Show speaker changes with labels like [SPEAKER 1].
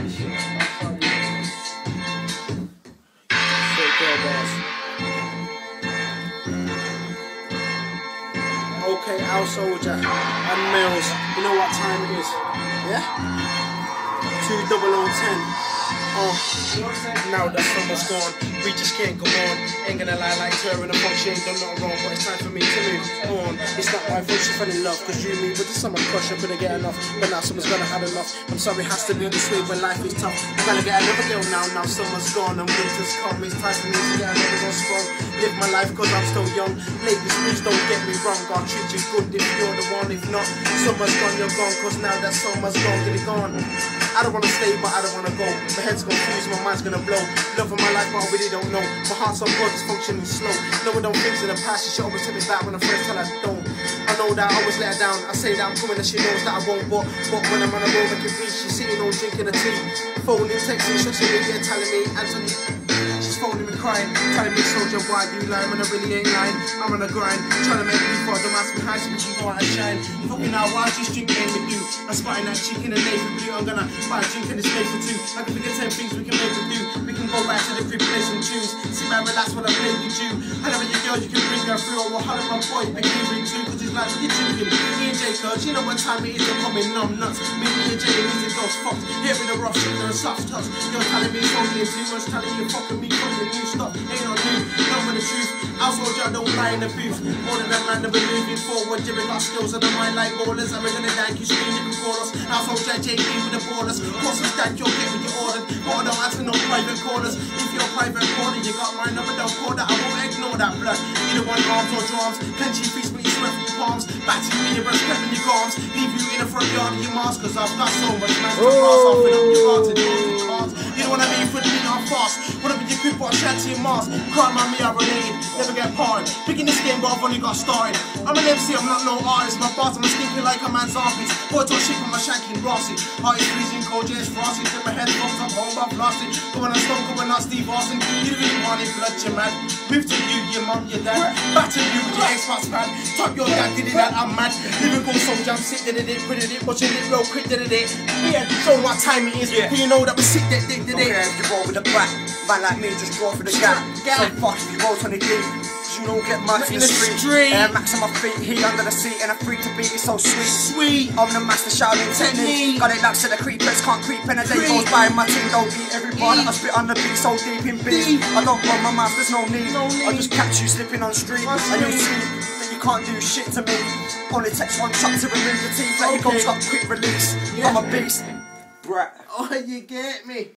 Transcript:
[SPEAKER 1] Okay, our soldier and Mills, you know what time it is? Yeah? 2:0010. Now that summer's gone, we just can't go on. Ain't gonna lie like her in the funk, she ain't done nothing wrong, but it's time for me to move on. It's not my fault she fell in love, cause you and me with the summer crush, I couldn't get enough. But now summer's gonna have enough. I'm sorry, it has to be this way when life is tough. I'm gonna get another girl now summer's gone and winter's come. It's time for me to get another one strong. Live my life cause I'm still young. Ladies, please don't get me wrong, I'll treat you good if you're the one. If not, summer's gone, you're gone, cause now that summer's gone, get it gone. I don't wanna stay, but I don't wanna go. My head's confused, my mind's gonna blow. Love of my life, but I really don't know. My heart's on God, it's functioning slow. No, I don't things in the past, she should always tell me that when I first tell her I don't. I know that I always let her down. I say that I'm coming and she knows that I won't. But when I'm on a road making peace, she's sitting on drinking a tea. Phoning, texting, social media, telling me, Anthony. She's phoning me crying, telling me, soldier, why do you lie when I really ain't lying? I'm on a grind, trying to make me fall. Don't ask me how so we can go out and shine. Fucking out, why she's drinking with you? I'm spotting that chick in the navy blue. I'm gonna buy a drink in this place for two. I can figure 10 things we can make with you. We can go back to the crib, play some tunes. See man, relax when I play with you. I know your girl, you can bring her through. Or we'll holler my boy, I can bring too. Cause it's like you're drinking. Me and Jay, cuz you know what time it is. I'm coming numb nuts. Me and Jay, the music goes fucked. Here with the rough shit, and soft touch. You're telling me it's only too much. Telling you fucking me from the new stuff. Ain't no new, none with the truth. Our soldier don't lie in the booth. More than that man, they'll be moving forward. Giving our skills on the mind like ballers. And we're gonna thank you, scream, you can call us. Our soldier JB with the ballers. What's the stack, you'll get what you ordered. But I don't answer no private corners. If you're a private corner, you got my number, don't call that. I won't ignore that blood. You don't want arms or drums. Clench your feet, but you sweat from your palms. Back to you in your breast, clapping your arms. Leave you in the front yard of your mask. Cause I've got so much man to pass off. Fill up your heart to doors and cars. You know what I mean? For the minute I'm fast. Put up in your crib, but I shout to your mask. Can't mind me, I'm related. Never get parted. Picking this game, but I've only got started. I'm an MC, I'm not no artist. My bars, I'm stinking like a man's armpits. Boy, don't shit from my shanking brassy. Heart is freezing, cold, yeah, it's frosty. Get my head bones, I'm home, I'm blasted. Go on, I stone, go on, not Steve Austin. You really want it, blood, you mad. Move to you, your mum, your dad. Back to you with your Xbox pad. Top your dad, did it, that I'm mad. Lyrical soldier, I'm sick, did it, put it, watching it real quick, did it. Yeah, show what time it is. Yeah. You know that we're sick, did it.
[SPEAKER 2] Okay, if you roll with the back, man like me just draw for the gap. So fuck if you roll 20 deep. You don't get much in the street. Air max on my feet, heat under the seat, and a free to beat is so sweet. I'm the master shouting technique. Got it lax to the creepers, can't creep in a day goes by. My team don't eat every bar that I spit on the beat, so deep in beat. I don't run my mouth, there's no need. I just catch you slipping on street, and you'll see that you can't do shit to me. Only takes one shot to remove your teeth. Let your goals got quick release. I'm a beast, brat.
[SPEAKER 1] Oh, you get me.